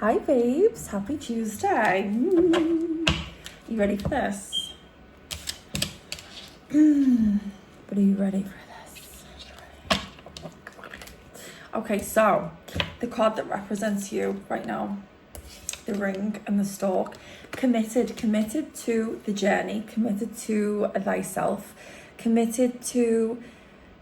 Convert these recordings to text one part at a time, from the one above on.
Hi babes, happy Tuesday. You ready for this? But are you ready for this? Okay, so the card that represents you right now, the ring and the stork, committed to the journey, committed to thyself, committed to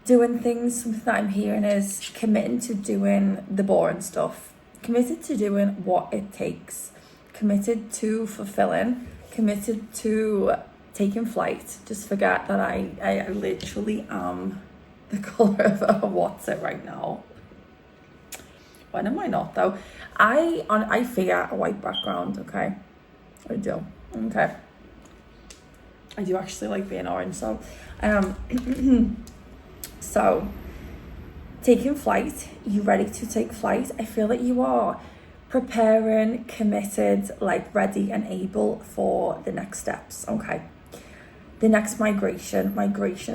doing things. Something that I'm hearing is committing to doing the boring stuff, committed to doing what it takes, committed to fulfilling, committed to taking flight. Just forget that I literally am the colour of a what's it right now. When am I not though? I fear a white background, okay? I do. Okay. I do actually like being orange, so so taking flight, you ready to take flight? I feel that you are preparing, committed, like ready and able for the next steps. Okay. The next migration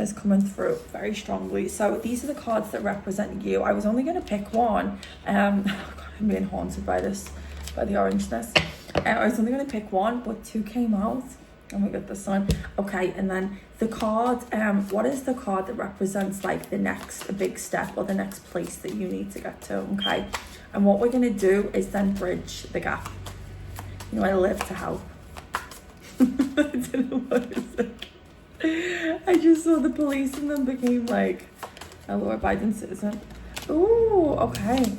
is coming through very strongly. So these are the cards that represent you. I was only going to pick one. Oh God, I'm being haunted by the orangeness. I was only going to pick one, but two came out. Oh my God, this one. Okay, and then the card, what is the card that represents like the next big step or the next place that you need to get to, okay? And what we're going to do is then bridge the gap. You know, I live to help. I don't know what it's like. I just saw the police and then became like a Laura Biden citizen. Ooh, okay.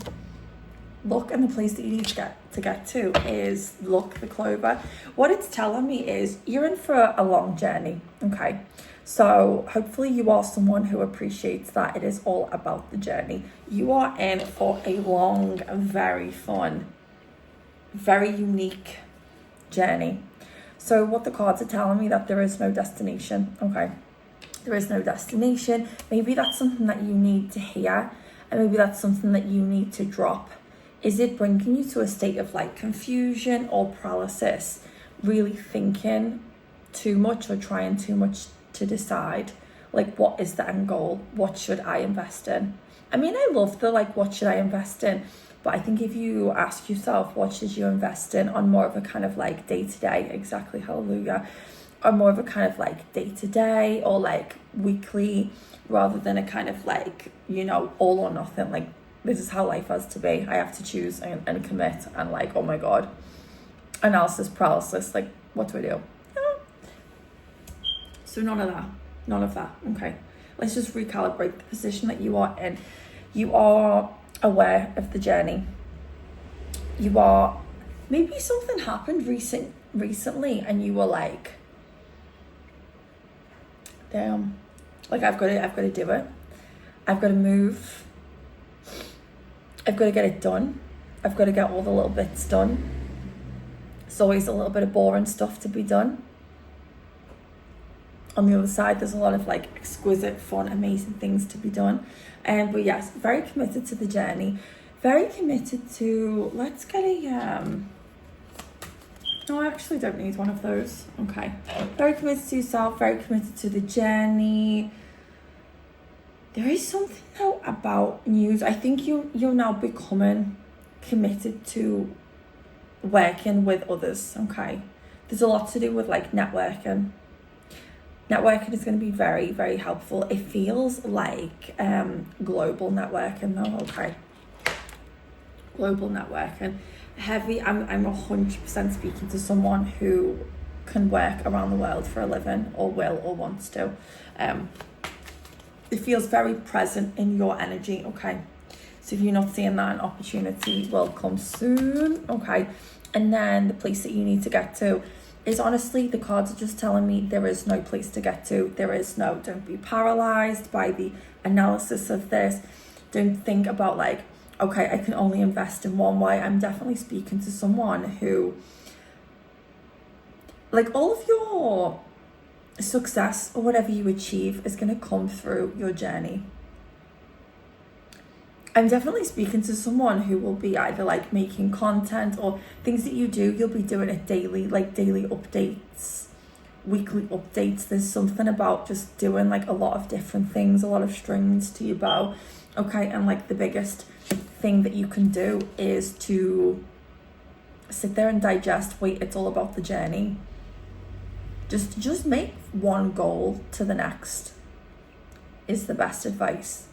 Look, and the place that you need to get to is look, the clover. What it's telling me is you're in for a long journey, okay? So hopefully you are someone who appreciates that it is all about the journey. You are in for a long, very fun, very unique journey. So what the cards are telling me, that there is no destination, okay? There is no destination. Maybe that's something that you need to hear, and maybe that's something that you need to drop. Is it bringing you to a state of like confusion or paralysis, really thinking too much or trying too much to decide, like, what is the end goal? What should I invest in? I mean, I love the like, what should I invest in? But I think if you ask yourself, what should you invest in on more of a kind of like day-to-day, exactly, hallelujah, or more of a kind of like day-to-day or like weekly, rather than a kind of like, you know, all or nothing, like, this is how life has to be. I have to choose and commit, and like, oh my God, analysis paralysis, like, what do I do? So none of that, okay? Let's just recalibrate the position that you are in. You are aware of the journey. You are, maybe something happened recently and you were like, damn, like, I've got to do it. I've got to move. I've got to get it done. I've got to get all the little bits done. It's always a little bit of boring stuff to be done. On the other side, there's a lot of like exquisite, fun, amazing things to be done. But yes, very committed to the journey. Very committed to, let's get a, no, I actually don't need one of those. Okay. Very committed to yourself, very committed to the journey. There is something though about news. I think you're now becoming committed to working with others, okay? There's a lot to do with like networking. Networking is going to be very, very helpful. It feels like global networking though, okay? Global networking. Heavy, I'm 100% speaking to someone who can work around the world for a living, or will, or wants to. It feels very present in your energy, okay? So if you're not seeing that, an opportunity will come soon, okay? And then the place that you need to get to is, honestly, the cards are just telling me there is no place to get to. Don't be paralyzed by the analysis of this. Don't think about like, okay, I can only invest in one way. I'm definitely speaking to someone who, like, all of your success or whatever you achieve is going to come through your journey. I'm definitely speaking to someone who will be either like making content or things that you do, you'll be doing it daily, like daily updates, weekly updates. There's something about just doing like a lot of different things, a lot of strings to your bow, okay? And like the biggest thing that you can do is to sit there and digest, wait, it's all about the journey. Just make one goal to the next is the best advice.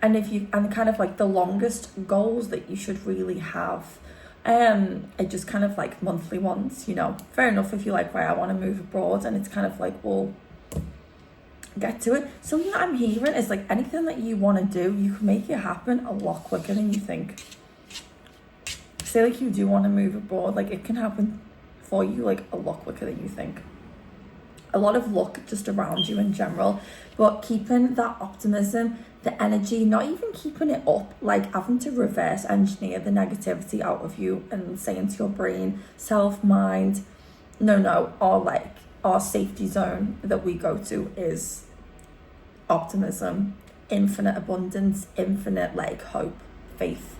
And kind of like the longest goals that you should really have are just kind of like monthly ones, you know. Fair enough if you're like, right, I want to move abroad, and it's kind of like, well, get to it. Something that I'm hearing is like anything that you want to do, you can make it happen a lot quicker than you think. Say like you do want to move abroad, like it can happen for you like a lot quicker than you think. A lot of luck just around you in general, but keeping that optimism, the energy, not even keeping it up, like having to reverse engineer the negativity out of you and saying to your brain, self, mind, no, our safety zone that we go to is optimism, infinite abundance, infinite like hope, faith.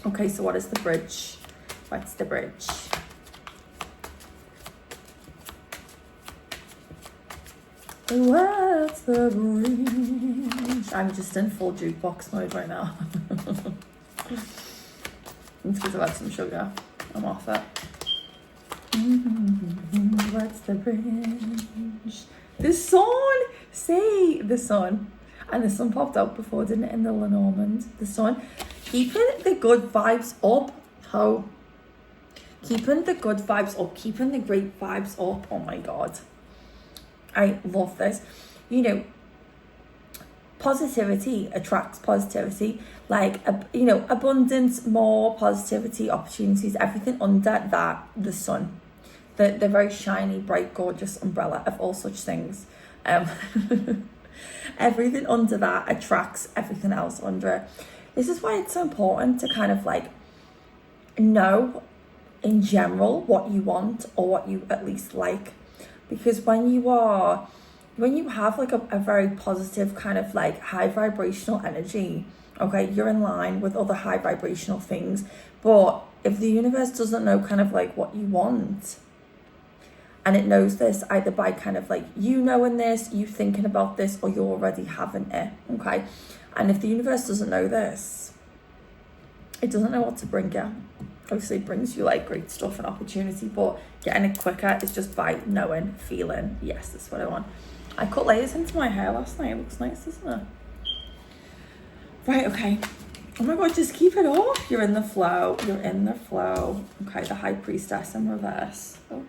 Okay, so what is the bridge? What's the bridge? What's the bridge? I'm just in full jukebox mode right now. It's because I've had some sugar. I'm off it. What's the bridge? The sun! Say the sun. And the sun popped out before, didn't it, in the Lenormand? The sun. Keeping the good vibes up. How? Keeping the good vibes up. Keeping the great vibes up. Oh my God. I love this. You know, positivity attracts positivity. Like, you know, abundance, more positivity, opportunities, everything under that, the sun. The very shiny, bright, gorgeous umbrella of all such things. Everything under that attracts everything else under it. This is why it's so important to kind of like know in general what you want or what you at least like. Because when you have like a very positive kind of like high vibrational energy, okay, you're in line with other high vibrational things. But if the universe doesn't know kind of like what you want, and it knows this either by kind of like you knowing this, you thinking about this, or you're already having it, okay? And if the universe doesn't know this, it doesn't know what to bring you. Obviously it brings you like great stuff and opportunity, but getting it quicker is just by knowing, feeling, yes, that's what I want. I cut layers into my hair last night. It looks nice, doesn't it? Right, okay. Oh my God, just keep it off. You're in the flow. You're in the flow. Okay, the High Priestess in reverse. Oh.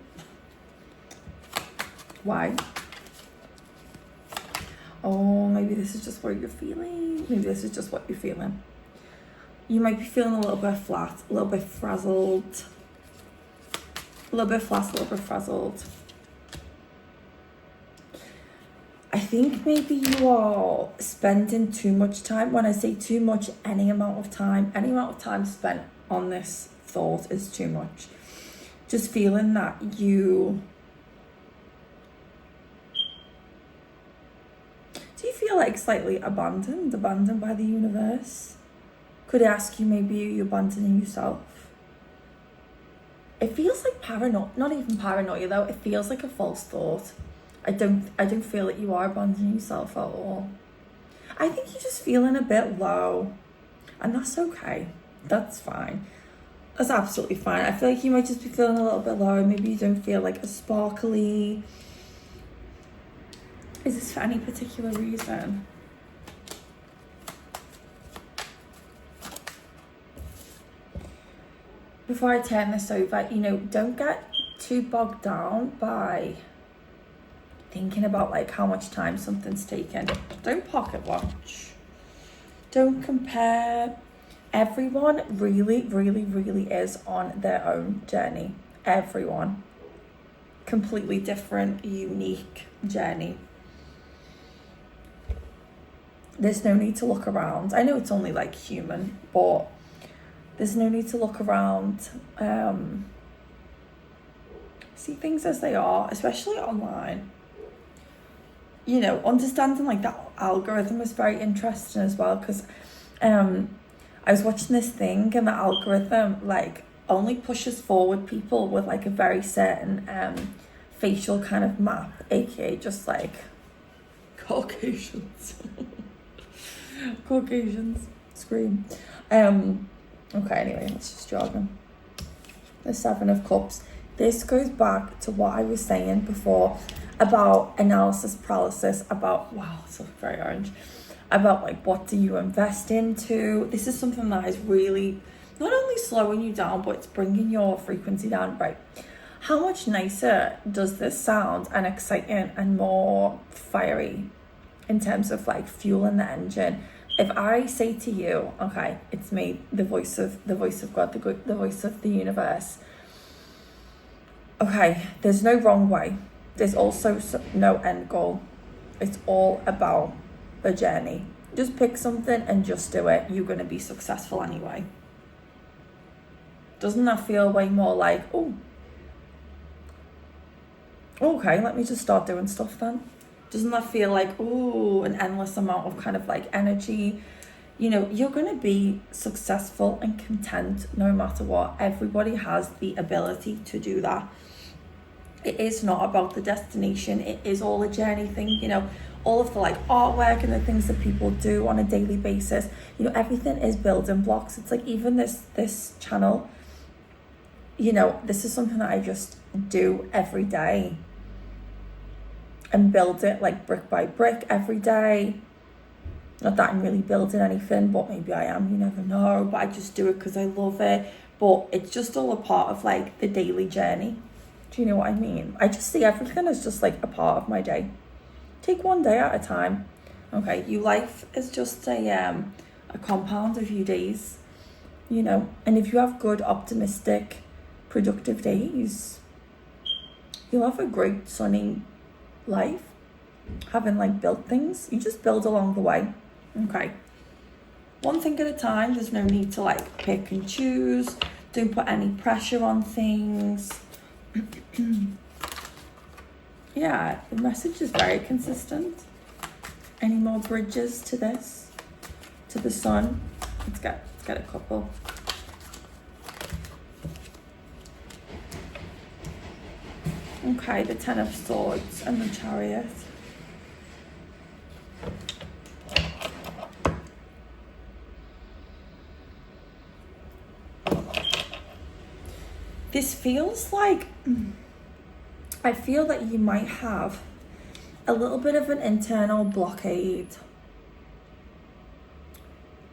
Why? Oh, maybe this is just what you're feeling. Maybe this is just what you're feeling. You might be feeling a little bit flat, a little bit frazzled. A little bit flat, a little bit frazzled. I think maybe you are spending too much time. When I say too much, any amount of time spent on this thought is too much. Just feeling that you... Do you feel like slightly abandoned by the universe? Could I ask you, maybe you're abandoning yourself? It feels like paranoia, not even paranoia though, it feels like a false thought. I don't feel that you are abandoning yourself at all. I think you're just feeling a bit low, and that's okay. That's fine. That's absolutely fine. I feel like you might just be feeling a little bit low, and maybe you don't feel like as sparkly. Is this for any particular reason? Before I turn this over, you know, don't get too bogged down by thinking about like how much time something's taken. Don't pocket watch. Don't compare. Everyone really, really, really is on their own journey. Everyone. Completely different, unique journey. There's no need to look around. I know it's only like human, but there's no need to look around. See things as they are, especially online. You know, understanding like that algorithm is very interesting as well, because I was watching this thing, and the algorithm like only pushes forward people with like a very certain facial kind of map, aka just like Caucasians. Caucasians scream. Okay, anyway, let's just jog on. The Seven of Cups. This goes back to what I was saying before about analysis paralysis, about, wow, it's very orange, about like what do you invest into. This is something that is really not only slowing you down, but it's bringing your frequency down. Right, how much nicer does this sound and exciting and more fiery in terms of like fueling the engine if I say to you, okay, it's me, the voice of God, the voice of the universe, okay, there's no wrong way, there's also no end goal, it's all about the journey. Just pick something and just do it. You're going to be successful anyway. Doesn't that feel way more like, oh, okay, let me just start doing stuff then? Doesn't that feel like, oh, an endless amount of kind of like energy? You know, you're going to be successful and content no matter what. Everybody has the ability to do that. It is not about the destination. It is all a journey thing, you know. All of the like artwork and the things that people do on a daily basis, you know, everything is building blocks. It's like even this channel, you know, this is something that I just do every day and build it like brick by brick every day. Not that I'm really building anything, but maybe I am, you never know. But I just do it because I love it. But it's just all a part of like the daily journey. Do you know what I mean? I just see everything as just like a part of my day. Take one day at a time. Okay, your life is just a compound of your days, you know. And if you have good, optimistic, productive days, you'll have a great sunny life. Having like built things, you just build along the way. Okay, one thing at a time. There's no need to like pick and choose. Don't put any pressure on things. Yeah, the message is very consistent. Any more bridges to this? To the sun? Let's get a couple. Okay, the Ten of Swords and the Chariot. This feels like, I feel that you might have a little bit of an internal blockade.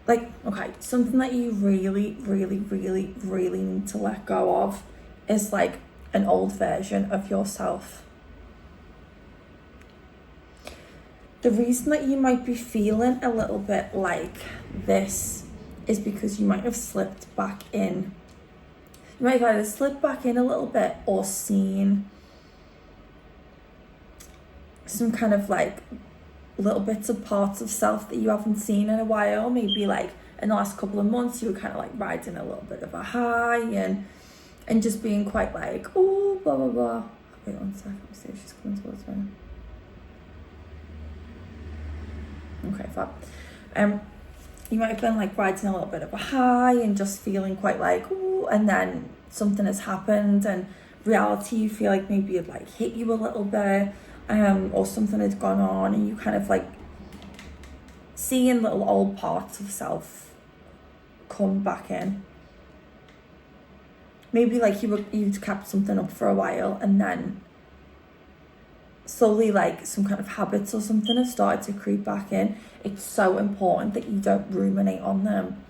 Like, okay, something that you really, really, really, really need to let go of is like an old version of yourself. The reason that you might be feeling a little bit like this is because you might have slipped back in. You might have either slipped back in a little bit or seen some kind of like little bits of parts of self that you haven't seen in a while. Maybe like in the last couple of months you were kind of like riding a little bit of a high and just being quite like, oh, blah, blah, blah. Wait 1 second, let me see if she's coming towards me. Okay, fab. You might have been like riding a little bit of a high and just feeling quite like, ooh, and then something has happened and reality, you feel like maybe it like hit you a little bit, or something has gone on and you kind of like seeing little old parts of self come back in. Maybe like you'd kept something up for a while and then slowly like some kind of habits or something have started to creep back in. It's so important that you don't ruminate on them.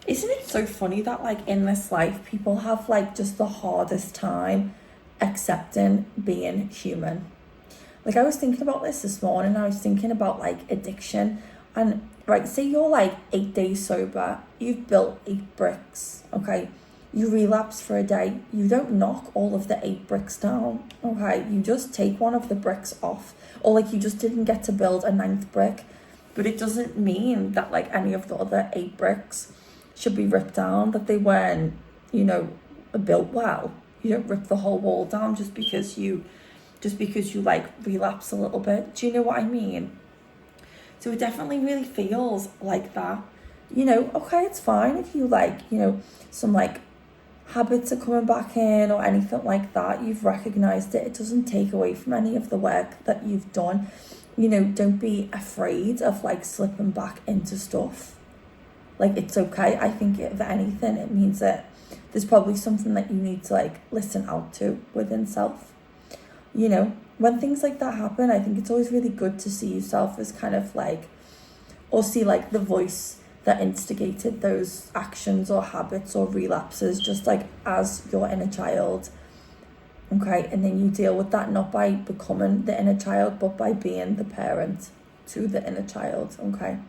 Isn't it so funny that like in this life people have like just the hardest time accepting being human? Like I was thinking about this morning. I was thinking about like addiction, and right, say you're like 8 days sober, you've built 8 bricks, okay? You relapse for a day, you don't knock all of the 8 bricks down, okay? You just take one of the bricks off, or like you just didn't get to build a 9th brick, but it doesn't mean that like any of the other 8 bricks should be ripped down, that they weren't, you know, built well. You don't rip the whole wall down just because you like relapse a little bit. Do you know what I mean? So it definitely really feels like that. You know, okay, it's fine if you like, you know, some like habits are coming back in or anything like that. You've recognized it. It doesn't take away from any of the work that you've done. You know, don't be afraid of like slipping back into stuff. Like, it's okay. I think if anything, it means that there's probably something that you need to like listen out to within self. You know, when things like that happen, I think it's always really good to see yourself as kind of like, or see like the voice that instigated those actions or habits or relapses, just like as your inner child. Okay, and then you deal with that not by becoming the inner child, but by being the parent to the inner child. Okay,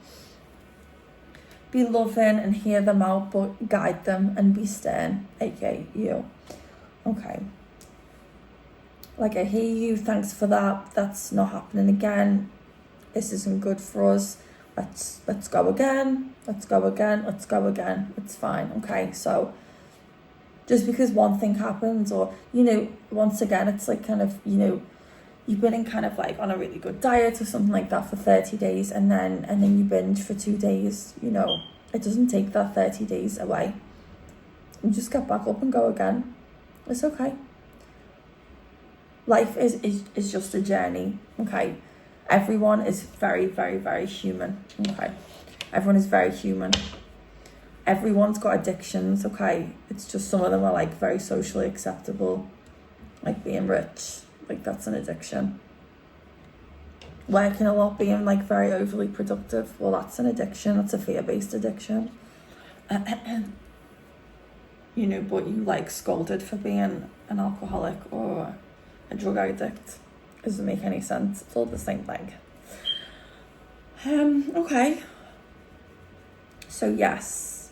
be loving and hear them out, but guide them and be stern, aka you. Okay, like, I hear you, thanks for that, that's not happening again, this isn't good for us, let's go again, let's go again, let's go again, it's fine. Okay, so just because one thing happens, or, you know, once again, it's like kind of, you know, you've been in kind of like on a really good diet or something like that for 30 days, and then you binge for 2 days, you know, it doesn't take that 30 days away. You just get back up and go again. It's okay. Life is just a journey, okay? Everyone is very, very, very human, okay? Everyone is very human. Everyone's got addictions, okay? It's just some of them are like very socially acceptable, like being rich, like that's an addiction. Working a lot, being like very overly productive, well, that's an addiction. That's a fear-based addiction. You know, but you like scolded for being an alcoholic or a drug addict. Doesn't make any sense. It's all the same thing. Okay. So yes,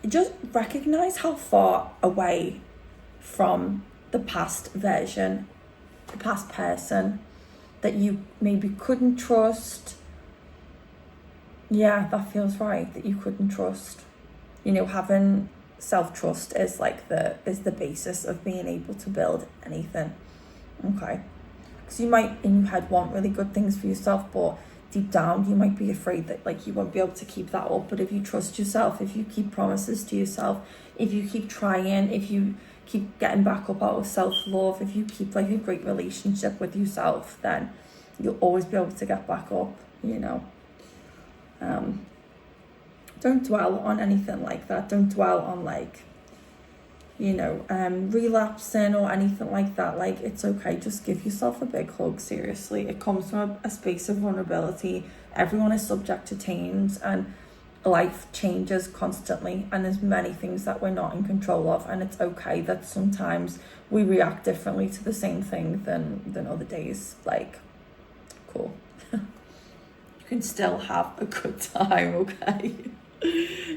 just recognize how far away from the past version, the past person that you maybe couldn't trust. Yeah, that feels right, that you couldn't trust. You know, having self-trust is like the basis of being able to build anything. Okay, because you might in your head want really good things for yourself, but deep down you might be afraid that like you won't be able to keep that up. But if you trust yourself, if you keep promises to yourself, if you keep trying, if you keep getting back up out of self-love, if you keep like a great relationship with yourself, then you'll always be able to get back up, you know. Don't dwell on anything like that. Don't dwell on like, you know, relapsing or anything like that. Like, it's okay. Just give yourself a big hug. Seriously, it comes from a space of vulnerability. Everyone is subject to change, and life changes constantly, and there's many things that we're not in control of, and it's okay that sometimes we react differently to the same thing than other days. Like, cool. You can still have a good time, okay?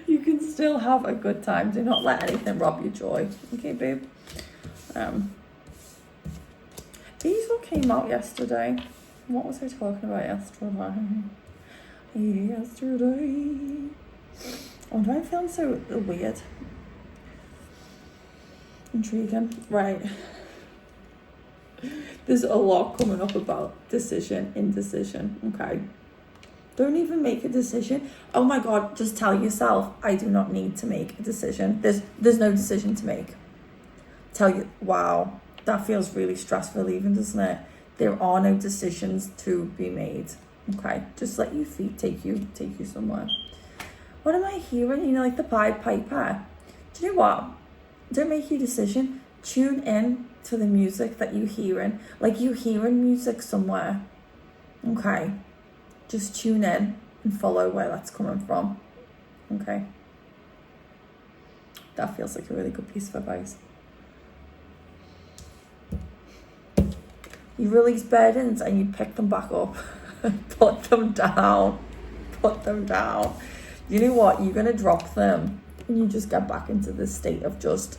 You can still have a good time. Do not let anything rob your joy. Okay, babe? These all came out yesterday. What was I talking about yesterday? Oh, do I feel so weird? Intriguing. Right. There's a lot coming up about indecision, okay? Don't even make a decision. Oh my God, just tell yourself, I do not need to make a decision. There's no decision to make. Tell you, wow, that feels really stress relieving, doesn't it? There are no decisions to be made. Okay, just let your feet take you somewhere. What am I hearing? You know, like the Pied Piper. Do you know what? Don't make your decision. Tune in to the music that you're hearing. Like you're hearing music somewhere. Okay. Just tune in and follow where that's coming from. Okay. That feels like a really good piece of advice. You release burdens and you pick them back up. Put them down. You know what? You're going to drop them and you just get back into this state of just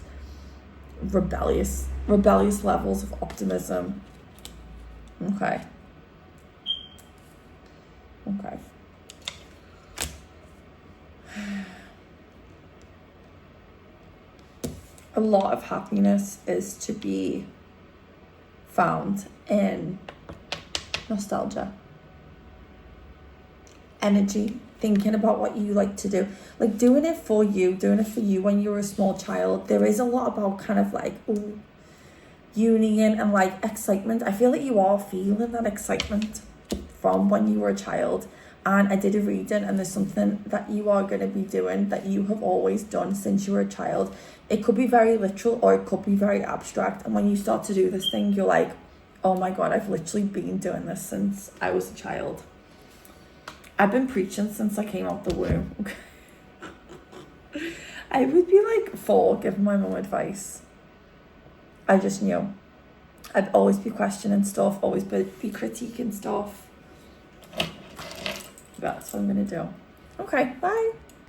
rebellious levels of optimism. Okay. A lot of happiness is to be found in nostalgia, energy, thinking about what you like to do, like doing it for you when you were a small child. There is a lot about kind of like union and like excitement. I feel like you are feeling that excitement from when you were a child, And I did a reading, and there's something that you are going to be doing that you have always done since you were a child. It could be very literal or it could be very abstract. And when you start to do this thing, you're like, oh my God, I've literally been doing this since I was a child. I've been preaching since I came out the womb. I would be like 4 giving my mum advice. I just knew. I'd always be questioning stuff, always be critiquing stuff. That's what I'm going to do. Okay, bye.